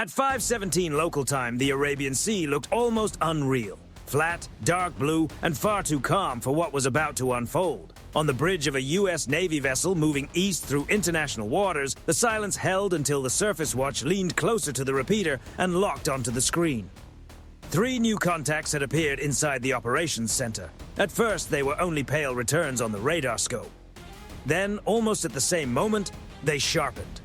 At 5:17 local time, the Arabian Sea looked almost unreal. Flat, dark blue, and far too calm for what was about to unfold. On the bridge of a U.S. Navy vessel moving east through international waters, the silence held until the surface watch leaned closer to the repeater and locked onto the screen. 3 new contacts had appeared inside the operations center. At first, they were only pale returns on the radar scope. Then, almost at the same moment, they sharpened.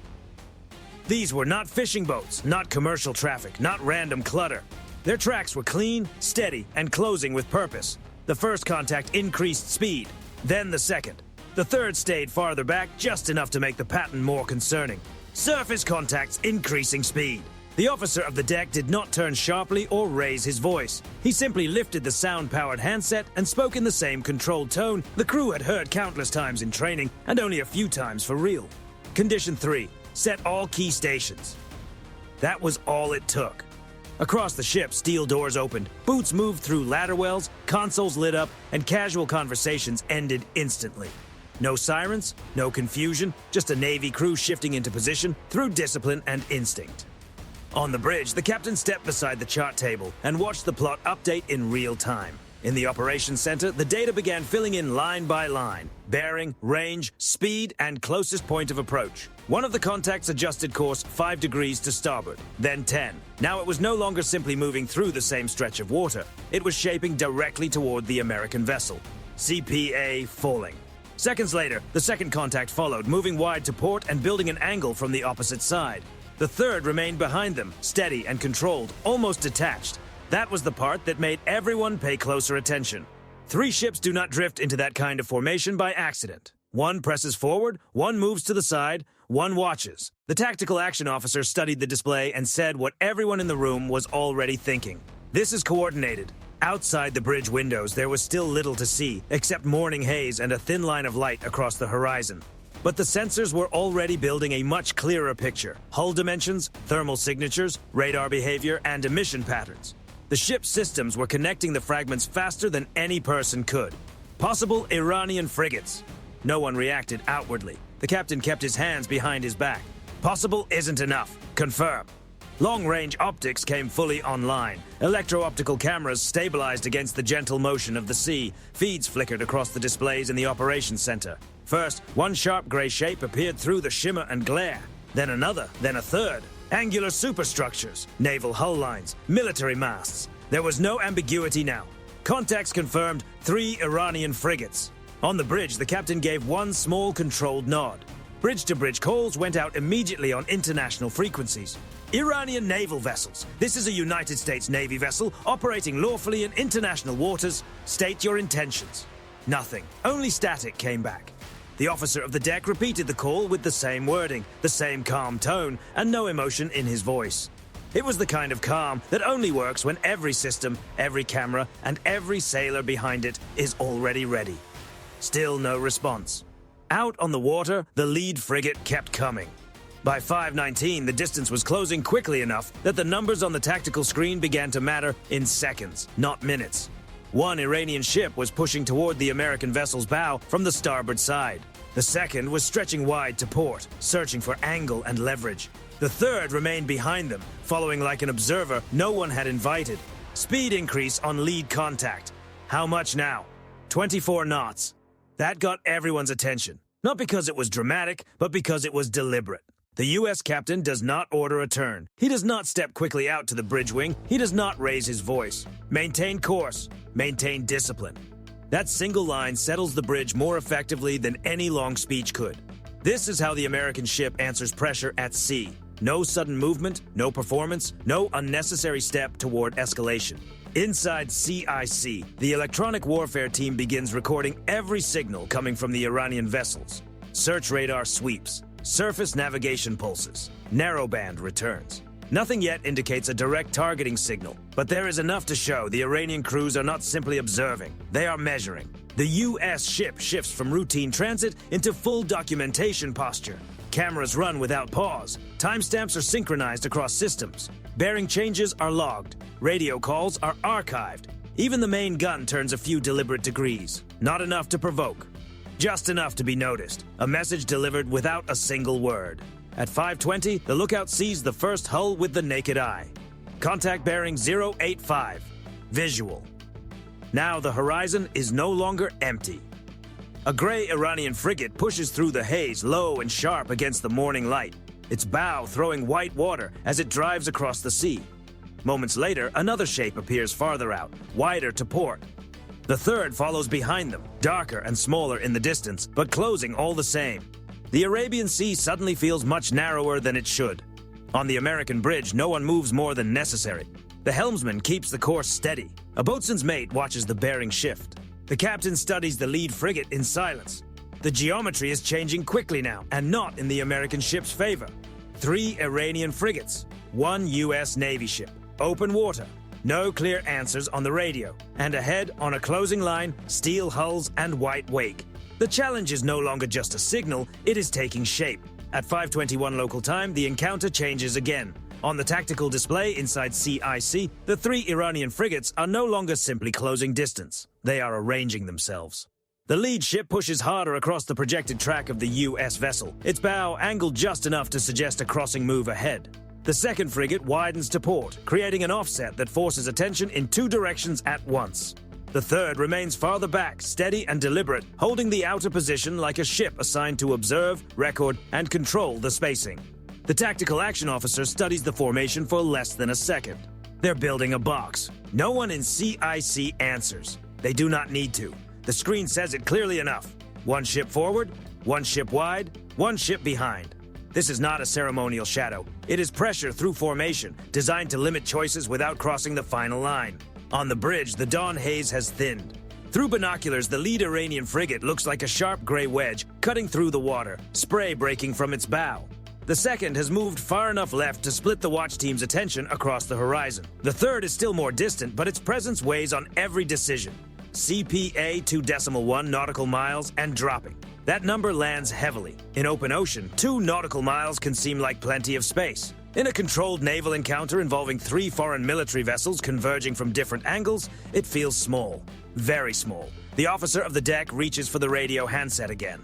These were not fishing boats, not commercial traffic, not random clutter. Their tracks were clean, steady, and closing with purpose. The first contact increased speed, then the second. The third stayed farther back just enough to make the pattern more concerning. Surface contacts increasing speed. The officer of the deck did not turn sharply or raise his voice. He simply lifted the sound-powered handset and spoke in the same controlled tone the crew had heard countless times in training and only a few times for real. Condition 3. Set all key stations. That was all it took. Across the ship, steel doors opened, boots moved through ladder wells, consoles lit up, and casual conversations ended instantly. No sirens, no confusion, just a Navy crew shifting into position through discipline and instinct. On the bridge, the captain stepped beside the chart table and watched the plot update in real time. In the operations center, the data began filling in line by line. Bearing, range, speed, and closest point of approach. One of the contacts adjusted course 5 degrees to starboard, then 10. Now it was no longer simply moving through the same stretch of water. It was shaping directly toward the American vessel. CPA falling. Seconds later, the second contact followed, moving wide to port and building an angle from the opposite side. The third remained behind them, steady and controlled, almost detached. That was the part that made everyone pay closer attention. 3 ships do not drift into that kind of formation by accident. One presses forward, one moves to the side, one watches. The tactical action officer studied the display and said what everyone in the room was already thinking. This is coordinated. Outside the bridge windows, there was still little to see, except morning haze and a thin line of light across the horizon. But the sensors were already building a much clearer picture. Hull dimensions, thermal signatures, radar behavior, and emission patterns. The ship's systems were connecting the fragments faster than any person could. Possible Iranian frigates. No one reacted outwardly. The captain kept his hands behind his back. Possible isn't enough. Confirm. Long-range optics came fully online. Electro-optical cameras stabilized against the gentle motion of the sea. Feeds flickered across the displays in the operations center. First, one sharp gray shape appeared through the shimmer and glare. Then another, then a third. Angular superstructures, naval hull lines, military masts. There was no ambiguity now. Contacts confirmed 3 Iranian frigates. On the bridge, the captain gave one small controlled nod. Bridge-to-bridge calls went out immediately on international frequencies. Iranian naval vessels. This is a United States Navy vessel operating lawfully in international waters. State your intentions. Nothing. Only static came back. The officer of the deck repeated the call with the same wording, the same calm tone, and no emotion in his voice. It was the kind of calm that only works when every system, every camera, and every sailor behind it is already ready. Still no response. Out on the water, the lead frigate kept coming. By 5:19, the distance was closing quickly enough that the numbers on the tactical screen began to matter in seconds, not minutes. One Iranian ship was pushing toward the American vessel's bow from the starboard side. The second was stretching wide to port, searching for angle and leverage. The third remained behind them, following like an observer no one had invited. Speed increase on lead contact. How much now? 24 knots. That got everyone's attention. Not because it was dramatic, but because it was deliberate. The U.S. captain does not order a turn. He does not step quickly out to the bridge wing. He does not raise his voice. Maintain course. Maintain discipline. That single line settles the bridge more effectively than any long speech could. This is how the American ship answers pressure at sea. No sudden movement, no performance, no unnecessary step toward escalation. Inside CIC, the electronic warfare team begins recording every signal coming from the Iranian vessels. Search radar sweeps. Surface navigation pulses. Narrowband returns. Nothing yet indicates a direct targeting signal, but there is enough to show the Iranian crews are not simply observing, they are measuring. The U.S. ship shifts from routine transit into full documentation posture. Cameras run without pause. Timestamps are synchronized across systems. Bearing changes are logged. Radio calls are archived. Even the main gun turns a few deliberate degrees. Not enough to provoke. Just enough to be noticed. A message delivered without a single word. At 5:20, the lookout sees the first hull with the naked eye. Contact bearing 085. Visual. Now the horizon is no longer empty. A gray Iranian frigate pushes through the haze, low and sharp against the morning light, its bow throwing white water as it drives across the sea. Moments later, another shape appears farther out, wider to port. The third follows behind them, darker and smaller in the distance, but closing all the same. The Arabian Sea suddenly feels much narrower than it should. On the American bridge, no one moves more than necessary. The helmsman keeps the course steady. A boatswain's mate watches the bearing shift. The captain studies the lead frigate in silence. The geometry is changing quickly now, and not in the American ship's favor. 3 Iranian frigates, 1 U.S. Navy ship, open water, no clear answers on the radio, and ahead on a closing line, steel hulls and white wake. The challenge is no longer just a signal, it is taking shape. At 5:21 local time, the encounter changes again. On the tactical display inside CIC, the 3 Iranian frigates are no longer simply closing distance. They are arranging themselves. The lead ship pushes harder across the projected track of the U.S. vessel, its bow angled just enough to suggest a crossing move ahead. The second frigate widens to port, creating an offset that forces attention in 2 directions at once. The third remains farther back, steady and deliberate, holding the outer position like a ship assigned to observe, record, and control the spacing. The tactical action officer studies the formation for less than a second. They're building a box. No one in CIC answers. They do not need to. The screen says it clearly enough. 1 ship forward, 1 ship wide, 1 ship behind. This is not a ceremonial shadow. It is pressure through formation, designed to limit choices without crossing the final line. On the bridge, the dawn haze has thinned. Through binoculars, the lead Iranian frigate looks like a sharp gray wedge cutting through the water, spray breaking from its bow. The second has moved far enough left to split the watch team's attention across the horizon. The third is still more distant, but its presence weighs on every decision. CPA 2.1 nautical miles and dropping. That number lands heavily. In open ocean, 2 nautical miles can seem like plenty of space. In a controlled naval encounter involving 3 foreign military vessels converging from different angles, it feels small. Very small. The officer of the deck reaches for the radio handset again.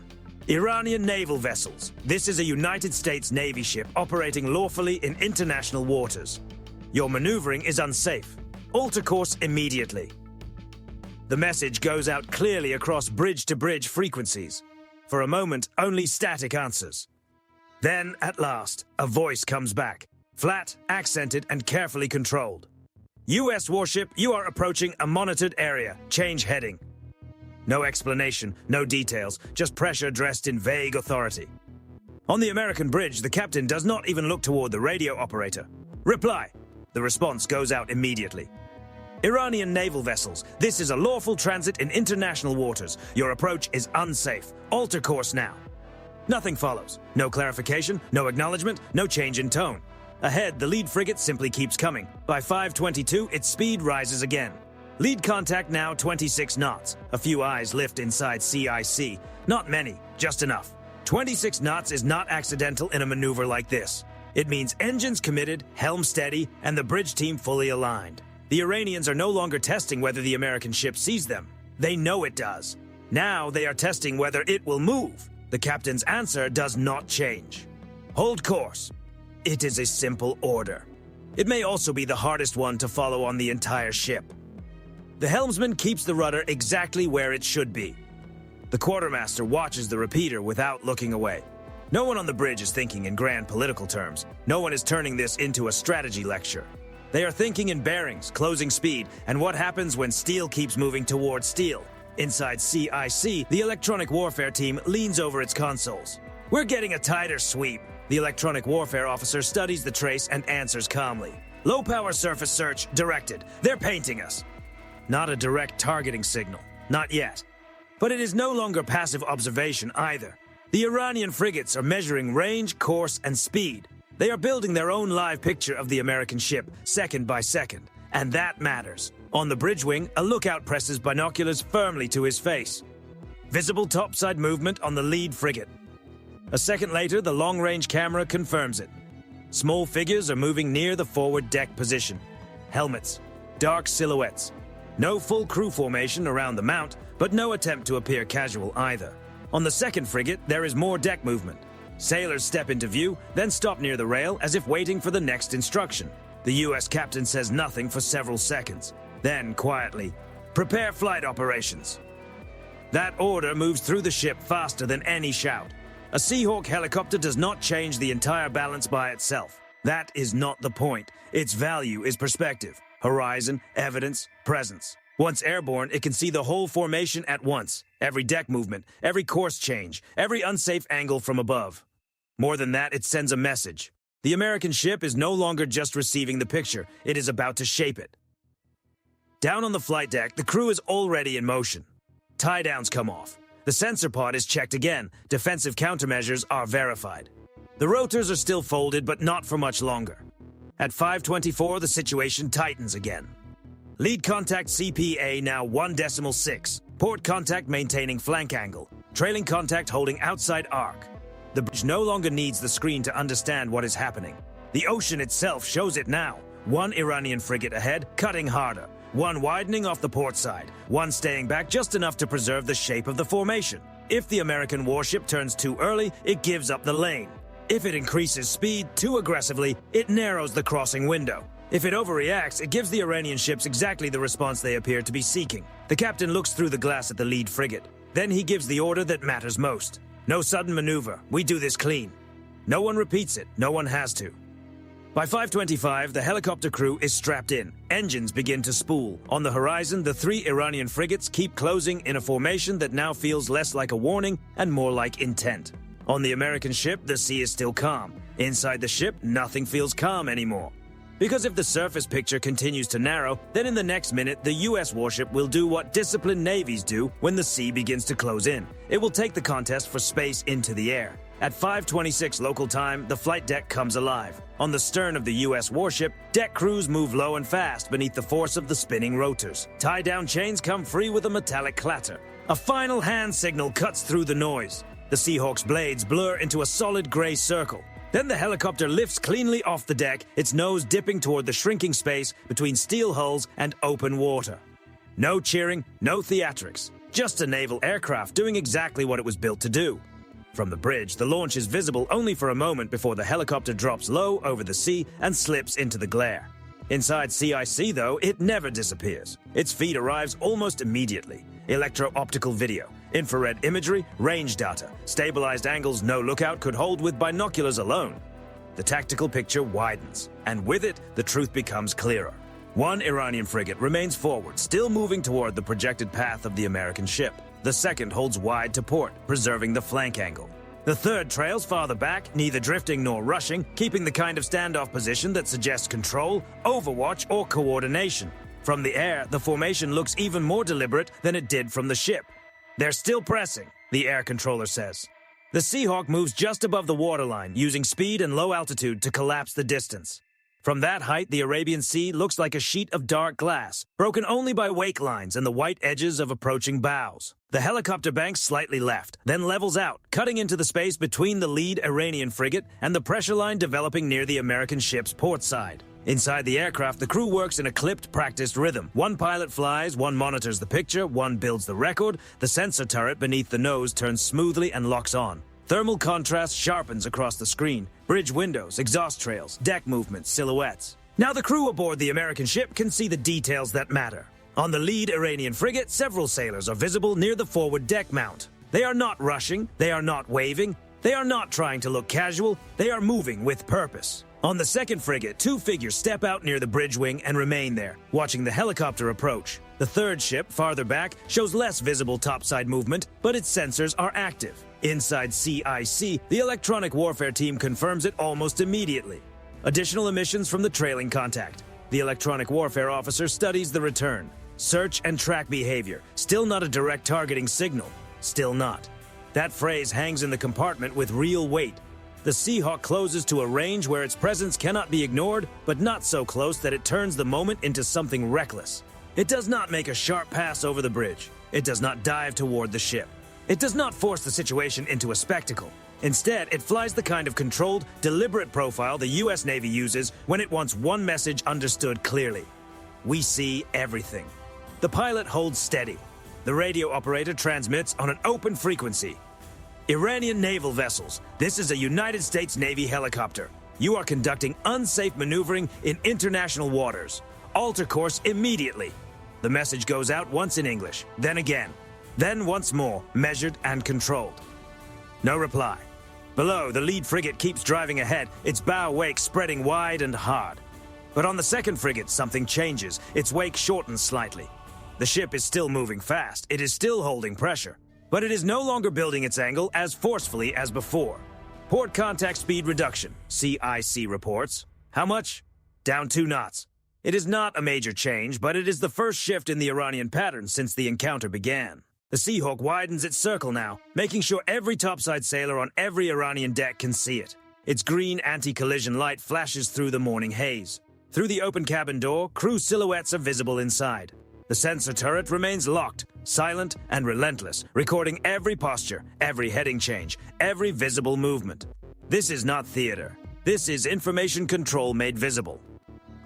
Iranian naval vessels. This is a United States Navy ship operating lawfully in international waters. Your maneuvering is unsafe. Alter course immediately. The message goes out clearly across bridge-to-bridge frequencies. For a moment, only static answers. Then, at last, a voice comes back. Flat, accented, and carefully controlled. U.S. warship, you are approaching a monitored area. Change heading. No explanation, no details, just pressure dressed in vague authority. On the American bridge, the captain does not even look toward the radio operator. Reply. The response goes out immediately. Iranian naval vessels, this is a lawful transit in international waters. Your approach is unsafe. Alter course now. Nothing follows. No clarification, no acknowledgement, no change in tone. Ahead, the lead frigate simply keeps coming. By 5:22, its speed rises again. Lead contact now 26 knots. A few eyes lift inside CIC. Not many, just enough. 26 knots is not accidental in a maneuver like this. It means engines committed, helm steady, and the bridge team fully aligned. The Iranians are no longer testing whether the American ship sees them. They know it does. Now they are testing whether it will move. The captain's answer does not change. Hold course. It is a simple order. It may also be the hardest one to follow on the entire ship. The helmsman keeps the rudder exactly where it should be. The quartermaster watches the repeater without looking away. No one on the bridge is thinking in grand political terms. No one is turning this into a strategy lecture. They are thinking in bearings, closing speed, and what happens when steel keeps moving towards steel. Inside CIC, the electronic warfare team leans over its consoles. We're getting a tighter sweep. The electronic warfare officer studies the trace and answers calmly. Low-power surface search directed. They're painting us. Not a direct targeting signal. Not yet. But it is no longer passive observation either. The Iranian frigates are measuring range, course, and speed. They are building their own live picture of the American ship, second by second. And that matters. On the bridge wing, a lookout presses binoculars firmly to his face. Visible topside movement on the lead frigate. A second later, the long-range camera confirms it. Small figures are moving near the forward deck position. Helmets. Dark silhouettes. No full crew formation around the mount, but no attempt to appear casual either. On the second frigate, there is more deck movement. Sailors step into view, then stop near the rail as if waiting for the next instruction. The U.S. captain says nothing for several seconds. Then, quietly, "Prepare flight operations." That order moves through the ship faster than any shout. A Seahawk helicopter does not change the entire balance by itself. That is not the point. Its value is perspective, horizon, evidence, presence. Once airborne, it can see the whole formation at once. Every deck movement, every course change, every unsafe angle from above. More than that, it sends a message. The American ship is no longer just receiving the picture. It is about to shape it. Down on the flight deck, the crew is already in motion. Tie-downs come off. The sensor pod is checked again. Defensive countermeasures are verified. The rotors are still folded, but not for much longer. At 5:24, the situation tightens again. Lead contact CPA now 1.6. Port contact maintaining flank angle. Trailing contact holding outside arc. The bridge no longer needs the screen to understand what is happening. The ocean itself shows it now. One Iranian frigate ahead, cutting harder. One widening off the port side, one staying back just enough to preserve the shape of the formation. If the American warship turns too early, it gives up the lane. If it increases speed too aggressively, it narrows the crossing window. If it overreacts, it gives the Iranian ships exactly the response they appear to be seeking. The captain looks through the glass at the lead frigate. Then he gives the order that matters most. No sudden maneuver. We do this clean. No one repeats it. No one has to. By 5:25, the helicopter crew is strapped in. Engines begin to spool. On the horizon, the 3 Iranian frigates keep closing in a formation that now feels less like a warning and more like intent. On the American ship, the sea is still calm. Inside the ship, nothing feels calm anymore. Because if the surface picture continues to narrow, then in the next minute, the U.S. warship will do what disciplined navies do when the sea begins to close in. It will take the contest for space into the air. At 5:26 local time, the flight deck comes alive. On the stern of the U.S. warship, deck crews move low and fast beneath the force of the spinning rotors. Tie-down chains come free with a metallic clatter. A final hand signal cuts through the noise. The Seahawk's blades blur into a solid gray circle. Then the helicopter lifts cleanly off the deck, its nose dipping toward the shrinking space between steel hulls and open water. No cheering, no theatrics. Just a naval aircraft doing exactly what it was built to do. From the bridge, the launch is visible only for a moment before the helicopter drops low over the sea and slips into the glare. Inside CIC, though, it never disappears. Its feed arrives almost immediately. Electro-optical video, infrared imagery, range data, stabilized angles no lookout could hold with binoculars alone. The tactical picture widens, and with it, the truth becomes clearer. One Iranian frigate remains forward, still moving toward the projected path of the American ship. The second holds wide to port, preserving the flank angle. The third trails farther back, neither drifting nor rushing, keeping the kind of standoff position that suggests control, overwatch, or coordination. From the air, the formation looks even more deliberate than it did from the ship. They're still pressing, the air controller says. The Seahawk moves just above the waterline, using speed and low altitude to collapse the distance. From that height, the Arabian Sea looks like a sheet of dark glass, broken only by wake lines and the white edges of approaching bows. The helicopter banks slightly left, then levels out, cutting into the space between the lead Iranian frigate and the pressure line developing near the American ship's port side. Inside the aircraft, the crew works in a clipped, practiced rhythm. One pilot flies, one monitors the picture, one builds the record. The sensor turret beneath the nose turns smoothly and locks on. Thermal contrast sharpens across the screen. Bridge windows, exhaust trails, deck movements, silhouettes. Now the crew aboard the American ship can see the details that matter. On the lead Iranian frigate, several sailors are visible near the forward deck mount. They are not rushing, they are not waving, they are not trying to look casual, they are moving with purpose. On the second frigate, 2 figures step out near the bridge wing and remain there, watching the helicopter approach. The third ship, farther back, shows less visible topside movement, but its sensors are active. Inside CIC, the electronic warfare team confirms it almost immediately. Additional emissions from the trailing contact. The electronic warfare officer studies the return. Search and track behavior. Still not a direct targeting signal. Still not. That phrase hangs in the compartment with real weight. The Seahawk closes to a range where its presence cannot be ignored, but not so close that it turns the moment into something reckless. It does not make a sharp pass over the bridge. It does not dive toward the ship. It does not force the situation into a spectacle. Instead, it flies the kind of controlled, deliberate profile the U.S. Navy uses when it wants one message understood clearly. We see everything. The pilot holds steady. The radio operator transmits on an open frequency. Iranian naval vessels. This is a United States Navy helicopter. You are conducting unsafe maneuvering in international waters. Alter course immediately. The message goes out once in English, then again. Then once more, measured and controlled. No reply. Below, the lead frigate keeps driving ahead, its bow wake spreading wide and hard. But on the second frigate, something changes. Its wake shortens slightly. The ship is still moving fast. It is still holding pressure. But it is no longer building its angle as forcefully as before. Port contact speed reduction, CIC reports. How much? Down 2 knots. It is not a major change, but it is the first shift in the Iranian pattern since the encounter began. The Seahawk widens its circle now, making sure every topside sailor on every Iranian deck can see it. Its green anti-collision light flashes through the morning haze. Through the open cabin door, crew silhouettes are visible inside. The sensor turret remains locked, silent and relentless, recording every posture, every heading change, every visible movement. This is not theater. This is information control made visible.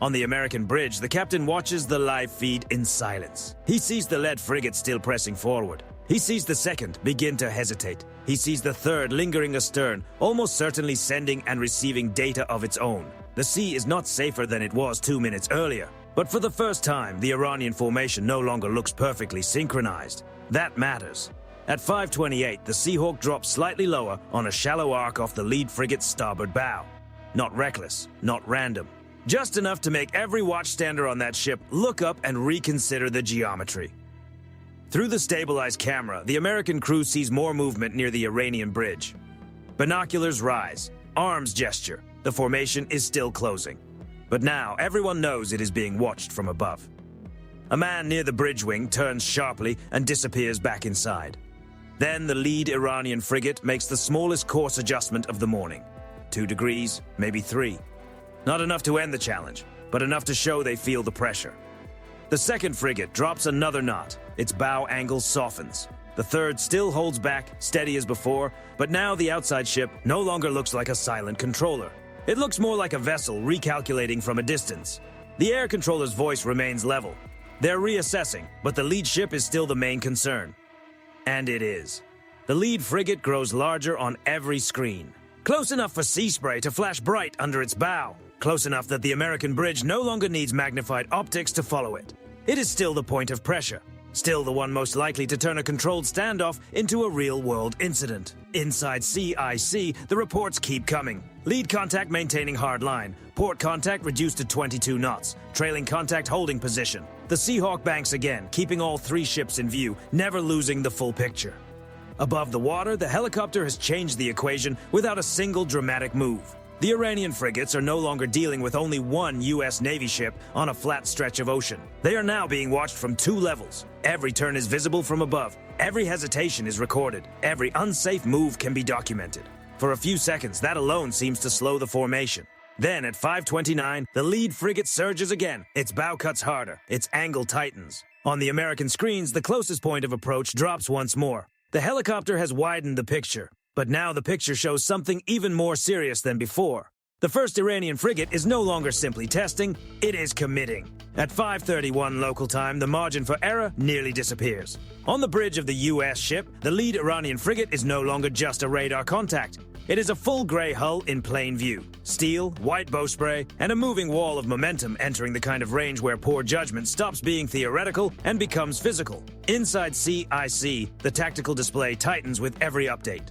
On the American bridge, the captain watches the live feed in silence. He sees the lead frigate still pressing forward. He sees the second begin to hesitate. He sees the third lingering astern, almost certainly sending and receiving data of its own. The sea is not safer than it was 2 minutes earlier. But for the first time, the Iranian formation no longer looks perfectly synchronized. That matters. At 5:28, the Seahawk drops slightly lower on a shallow arc off the lead frigate's starboard bow. Not reckless, not random. Just enough to make every watchstander on that ship look up and reconsider the geometry. Through the stabilized camera, the American crew sees more movement near the Iranian bridge. Binoculars rise, arms gesture. The formation is still closing. But now, everyone knows it is being watched from above. A man near the bridge wing turns sharply and disappears back inside. Then the lead Iranian frigate makes the smallest course adjustment of the morning. 2 degrees, maybe 3. Not enough to end the challenge, but enough to show they feel the pressure. The second frigate drops another knot. Its bow angle softens. The third still holds back, steady as before, but now the outside ship no longer looks like a silent controller. It looks more like a vessel recalculating from a distance. The air controller's voice remains level. They're reassessing, but the lead ship is still the main concern. And it is. The lead frigate grows larger on every screen. Close enough for sea spray to flash bright under its bow. Close enough that the American bridge no longer needs magnified optics to follow it. It is still the point of pressure. Still the one most likely to turn a controlled standoff into a real-world incident. Inside CIC, the reports keep coming. Lead contact maintaining hard line. Port contact reduced to 22 knots. Trailing contact holding position. The Seahawk banks again, keeping all 3 ships in view, never losing the full picture. Above the water, the helicopter has changed the equation without a single dramatic move. The Iranian frigates are no longer dealing with only one U.S. Navy ship on a flat stretch of ocean. They are now being watched from 2 levels. Every turn is visible from above. Every hesitation is recorded. Every unsafe move can be documented. For a few seconds, that alone seems to slow the formation. Then, at 5:29, the lead frigate surges again. Its bow cuts harder. Its angle tightens. On the American screens, the closest point of approach drops once more. The helicopter has widened the picture. But now the picture shows something even more serious than before. The first Iranian frigate is no longer simply testing, it is committing. At 5:31 local time, the margin for error nearly disappears. On the bridge of the U.S. ship, the lead Iranian frigate is no longer just a radar contact. It is a full gray hull in plain view. Steel, white bowspray, and a moving wall of momentum entering the kind of range where poor judgment stops being theoretical and becomes physical. Inside CIC, the tactical display tightens with every update.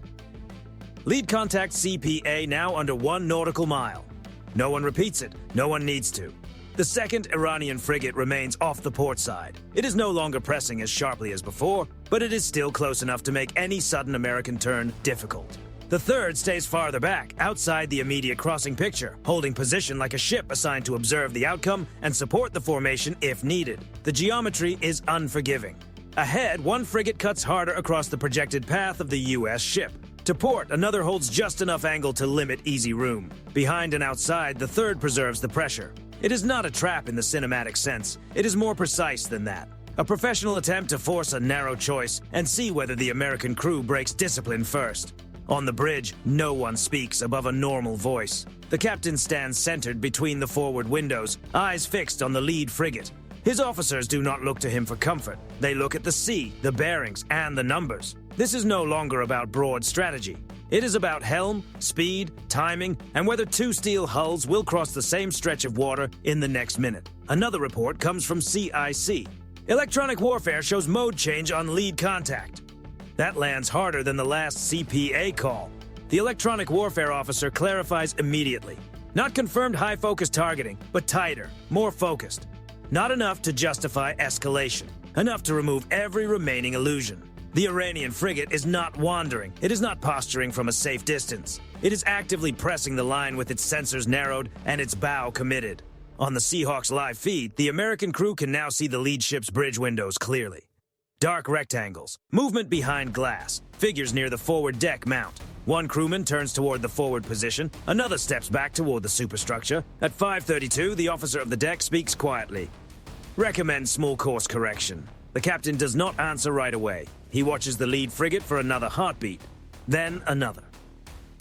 Lead contact CPA now under 1 nautical mile. No one repeats it. No one needs to. The second Iranian frigate remains off the port side. It is no longer pressing as sharply as before, but it is still close enough to make any sudden American turn difficult. The third stays farther back, outside the immediate crossing picture, holding position like a ship assigned to observe the outcome and support the formation if needed. The geometry is unforgiving. Ahead, one frigate cuts harder across the projected path of the U.S. ship. To port, another holds just enough angle to limit easy room. Behind and outside, the third preserves the pressure. It is not a trap in the cinematic sense. It is more precise than that. A professional attempt to force a narrow choice and see whether the American crew breaks discipline first. On the bridge, no one speaks above a normal voice. The captain stands centered between the forward windows, eyes fixed on the lead frigate. His officers do not look to him for comfort. They look at the sea, the bearings, and the numbers. This is no longer about broad strategy. It is about helm, speed, timing, and whether two steel hulls will cross the same stretch of water in the next minute. Another report comes from CIC. Electronic warfare shows mode change on lead contact. That lands harder than the last CPA call. The electronic warfare officer clarifies immediately. Not confirmed high-focus targeting, but tighter, more focused. Not enough to justify escalation. Enough to remove every remaining illusion. The Iranian frigate is not wandering. It is not posturing from a safe distance. It is actively pressing the line with its sensors narrowed and its bow committed. On the Seahawk's live feed, the American crew can now see the lead ship's bridge windows clearly. Dark rectangles, movement behind glass, figures near the forward deck mount. One crewman turns toward the forward position, another steps back toward the superstructure. At 5:32, the officer of the deck speaks quietly. Recommend small course correction. The captain does not answer right away. He watches the lead frigate for another heartbeat, then another.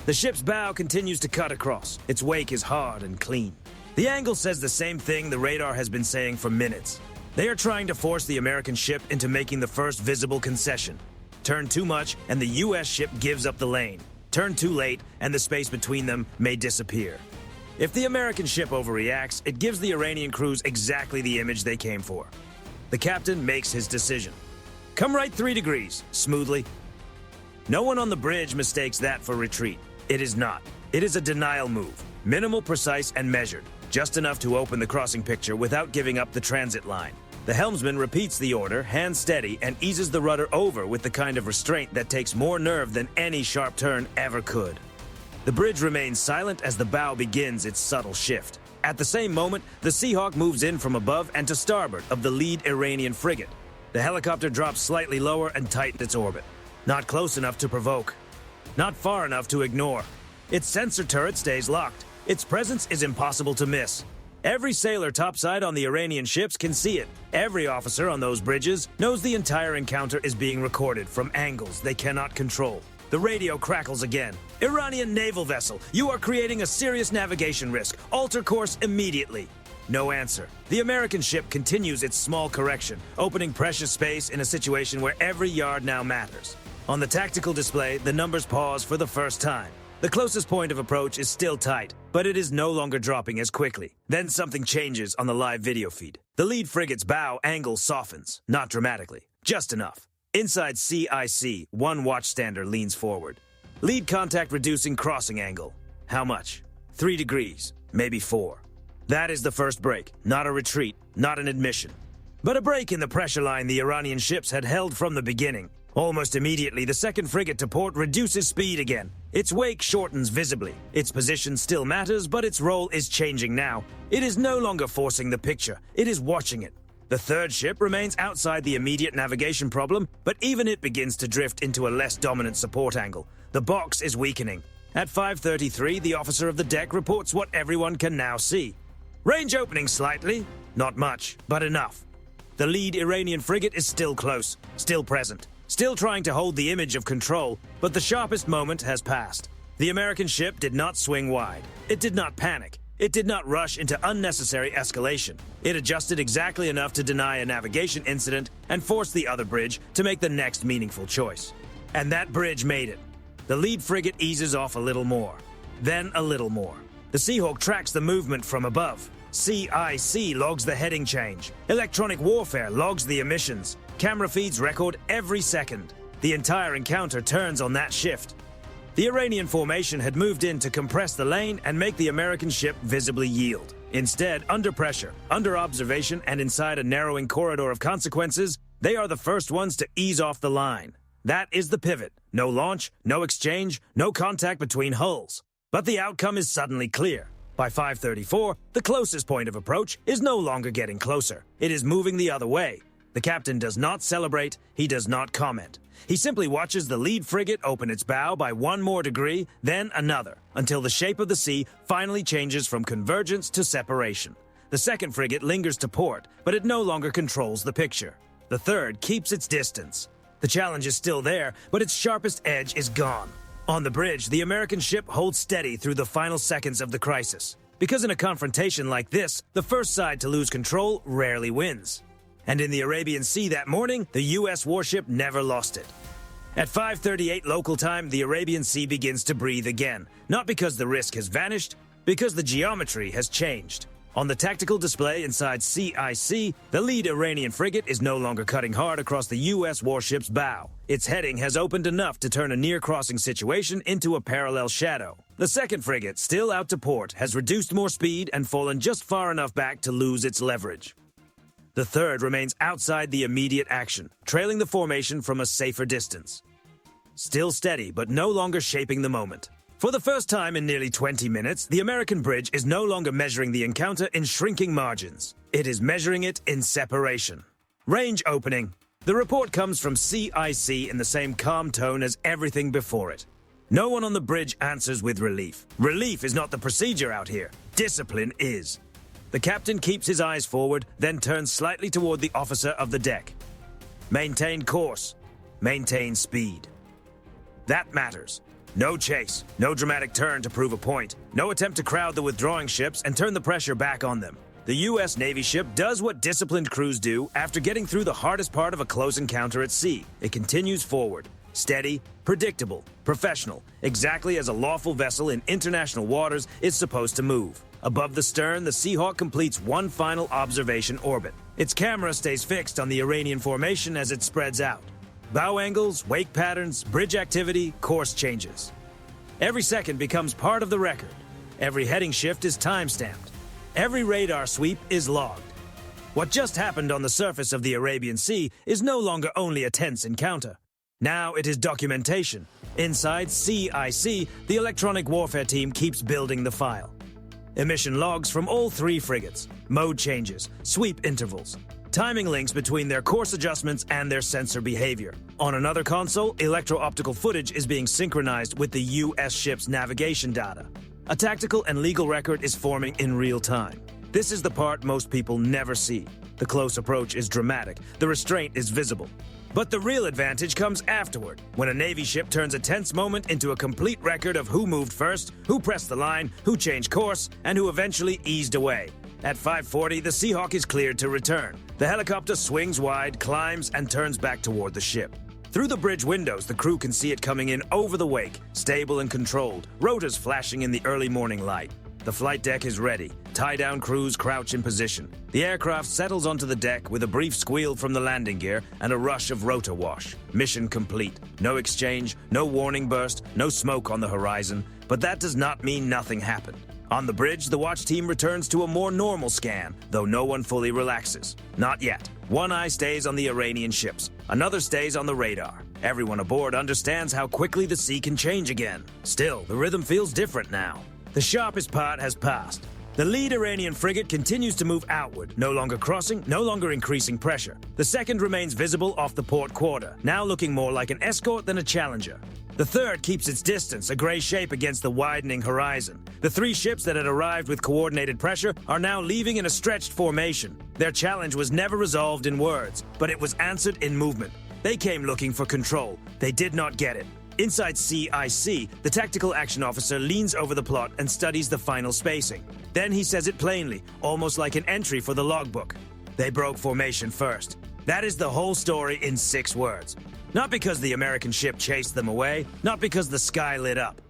The ship's bow continues to cut across. Its wake is hard and clean. The angle says the same thing the radar has been saying for minutes. They are trying to force the American ship into making the first visible concession. Turn too much, and the U.S. ship gives up the lane. Turn too late, and the space between them may disappear. If the American ship overreacts, it gives the Iranian crews exactly the image they came for. The captain makes his decision. Come right 3 degrees, smoothly. No one on the bridge mistakes that for retreat. It is not. It is a denial move. Minimal, precise, and measured. Just enough to open the crossing picture without giving up the transit line. The helmsman repeats the order, hands steady, and eases the rudder over with the kind of restraint that takes more nerve than any sharp turn ever could. The bridge remains silent as the bow begins its subtle shift. At the same moment, the Seahawk moves in from above and to starboard of the lead Iranian frigate. The helicopter drops slightly lower and tightens its orbit. Not close enough to provoke. Not far enough to ignore. Its sensor turret stays locked. Its presence is impossible to miss. Every sailor topside on the Iranian ships can see it. Every officer on those bridges knows the entire encounter is being recorded from angles they cannot control. The radio crackles again. Iranian naval vessel, you are creating a serious navigation risk. Alter course immediately. No answer. The American ship continues its small correction, opening precious space in a situation where every yard now matters. On the tactical display, the numbers pause for the first time. The closest point of approach is still tight, but it is no longer dropping as quickly. Then something changes on the live video feed. The lead frigate's bow angle softens, not dramatically, just enough. Inside CIC, one watchstander leans forward. Lead contact reducing crossing angle. How much? 3 degrees, maybe 4. That is the first break, not a retreat, not an admission. But a break in the pressure line the Iranian ships had held from the beginning. Almost immediately, the second frigate to port reduces speed again. Its wake shortens visibly. Its position still matters, but its role is changing now. It is no longer forcing the picture, it is watching it. The third ship remains outside the immediate navigation problem, but even it begins to drift into a less dominant support angle. The box is weakening. At 5:33, the officer of the deck reports what everyone can now see. Range opening slightly, not much, but enough. The lead Iranian frigate is still close, still present, still trying to hold the image of control, but the sharpest moment has passed. The American ship did not swing wide. It did not panic. It did not rush into unnecessary escalation. It adjusted exactly enough to deny a navigation incident and force the other bridge to make the next meaningful choice. And that bridge made it. The lead frigate eases off a little more, then a little more. The Seahawk tracks the movement from above. CIC logs the heading change. Electronic warfare logs the emissions. Camera feeds record every second. The entire encounter turns on that shift. The Iranian formation had moved in to compress the lane and make the American ship visibly yield. Instead, under pressure, under observation, and inside a narrowing corridor of consequences, they are the first ones to ease off the line. That is the pivot. No launch, no exchange, no contact between hulls. But the outcome is suddenly clear. By 5:34, the closest point of approach is no longer getting closer. It is moving the other way. The captain does not celebrate, he does not comment. He simply watches the lead frigate open its bow by 1 more degree, then another, until the shape of the sea finally changes from convergence to separation. The second frigate lingers to port, but it no longer controls the picture. The third keeps its distance. The challenge is still there, but its sharpest edge is gone. On the bridge, the American ship holds steady through the final seconds of the crisis. Because in a confrontation like this, the first side to lose control rarely wins. And in the Arabian Sea that morning, the U.S. warship never lost it. At 5:38 local time, the Arabian Sea begins to breathe again, not because the risk has vanished, because the geometry has changed. On the tactical display inside CIC, the lead Iranian frigate is no longer cutting hard across the U.S. warship's bow. Its heading has opened enough to turn a near-crossing situation into a parallel shadow. The second frigate, still out to port, has reduced more speed and fallen just far enough back to lose its leverage. The third remains outside the immediate action, trailing the formation from a safer distance. Still steady, but no longer shaping the moment. For the first time in nearly 20 minutes, the American bridge is no longer measuring the encounter in shrinking margins. It is measuring it in separation. Range opening. The report comes from CIC in the same calm tone as everything before it. No one on the bridge answers with relief. Relief is not the procedure out here. Discipline is. The captain keeps his eyes forward, then turns slightly toward the officer of the deck. Maintain course. Maintain speed. That matters. No chase, no dramatic turn to prove a point, no attempt to crowd the withdrawing ships and turn the pressure back on them. The U.S. Navy ship does what disciplined crews do after getting through the hardest part of a close encounter at sea. It continues forward. Steady, predictable, professional, exactly as a lawful vessel in international waters is supposed to move. Above the stern, the Seahawk completes one final observation orbit. Its camera stays fixed on the Iranian formation as it spreads out. Bow angles, wake patterns, bridge activity, course changes. Every second becomes part of the record. Every heading shift is time-stamped. Every radar sweep is logged. What just happened on the surface of the Arabian Sea is no longer only a tense encounter. Now it is documentation. Inside CIC, the electronic warfare team keeps building the file. Emission logs from all three frigates, mode changes, sweep intervals, timing links between their course adjustments and their sensor behavior. On another console, electro-optical footage is being synchronized with the U.S. ship's navigation data. A tactical and legal record is forming in real time. This is the part most people never see. The close approach is dramatic, the restraint is visible. But the real advantage comes afterward, when a Navy ship turns a tense moment into a complete record of who moved first, who pressed the line, who changed course, and who eventually eased away. At 5:40, the Seahawk is cleared to return. The helicopter swings wide, climbs, and turns back toward the ship. Through the bridge windows, the crew can see it coming in over the wake, stable and controlled, rotors flashing in the early morning light. The flight deck is ready. Tie-down crews crouch in position. The aircraft settles onto the deck with a brief squeal from the landing gear and a rush of rotor wash. Mission complete. No exchange, no warning burst, no smoke on the horizon, but that does not mean nothing happened. On the bridge, the watch team returns to a more normal scan, though no one fully relaxes. Not yet. One eye stays on the Iranian ships. Another stays on the radar. Everyone aboard understands how quickly the sea can change again. Still, the rhythm feels different now. The sharpest part has passed. The lead Iranian frigate continues to move outward, no longer crossing, no longer increasing pressure. The second remains visible off the port quarter, now looking more like an escort than a challenger. The third keeps its distance, a gray shape against the widening horizon. The three ships that had arrived with coordinated pressure are now leaving in a stretched formation. Their challenge was never resolved in words, but it was answered in movement. They came looking for control. They did not get it. Inside CIC, the tactical action officer leans over the plot and studies the final spacing. Then he says it plainly, almost like an entry for the logbook. They broke formation first. That is the whole story in 6 words. Not because the American ship chased them away, not because the sky lit up,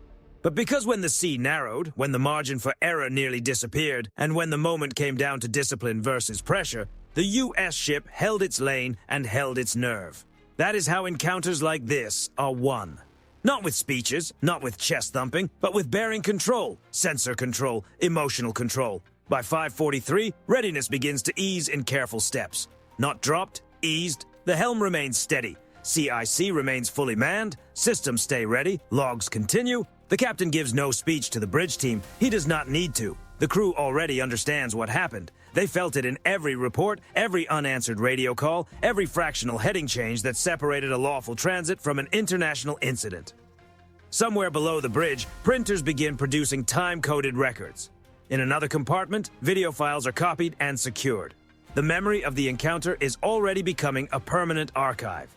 but because when the sea narrowed, when the margin for error nearly disappeared, and when the moment came down to discipline versus pressure, the U.S. ship held its lane and held its nerve. That is how encounters like this are won. Not with speeches, not with chest thumping, but with bearing control, sensor control, emotional control. By 5:43, readiness begins to ease in careful steps. Not dropped, eased, the helm remains steady. CIC remains fully manned, systems stay ready, logs continue. The captain gives no speech to the bridge team. He does not need to. The crew already understands what happened. They felt it in every report, every unanswered radio call, every fractional heading change that separated a lawful transit from an international incident. Somewhere below the bridge, printers begin producing time-coded records. In another compartment, video files are copied and secured. The memory of the encounter is already becoming a permanent archive.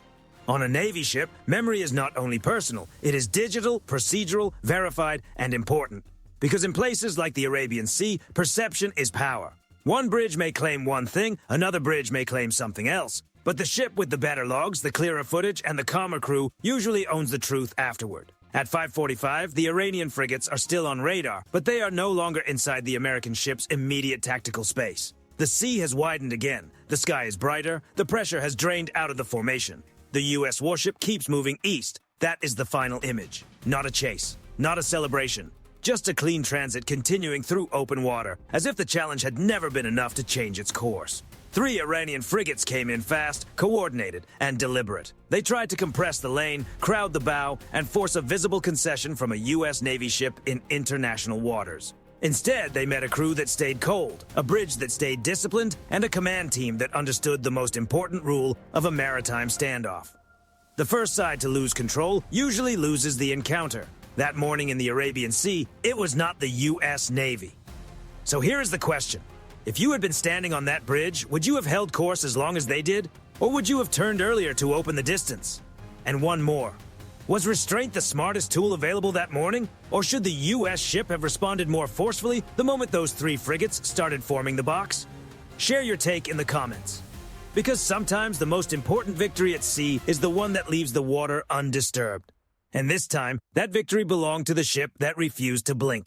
On a Navy ship, memory is not only personal, it is digital, procedural, verified, and important. Because in places like the Arabian Sea, perception is power. One bridge may claim one thing, another bridge may claim something else. But the ship with the better logs, the clearer footage, and the calmer crew usually owns the truth afterward. At 5:45, the Iranian frigates are still on radar, but they are no longer inside the American ship's immediate tactical space. The sea has widened again, the sky is brighter, the pressure has drained out of the formation. The U.S. warship keeps moving east. That is the final image. Not a chase, not a celebration, just a clean transit continuing through open water, as if the challenge had never been enough to change its course. 3 Iranian frigates came in fast, coordinated, and deliberate. They tried to compress the lane, crowd the bow, and force a visible concession from a U.S. Navy ship in international waters. Instead, they met a crew that stayed cold, a bridge that stayed disciplined, and a command team that understood the most important rule of a maritime standoff. The first side to lose control usually loses the encounter. That morning in the Arabian Sea, it was not the U.S. Navy. So here is the question. If you had been standing on that bridge, would you have held course as long as they did? Or would you have turned earlier to open the distance? And one more. Was restraint the smartest tool available that morning? Or should the U.S. ship have responded more forcefully the moment those 3 frigates started forming the box? Share your take in the comments. Because sometimes the most important victory at sea is the one that leaves the water undisturbed. And this time, that victory belonged to the ship that refused to blink.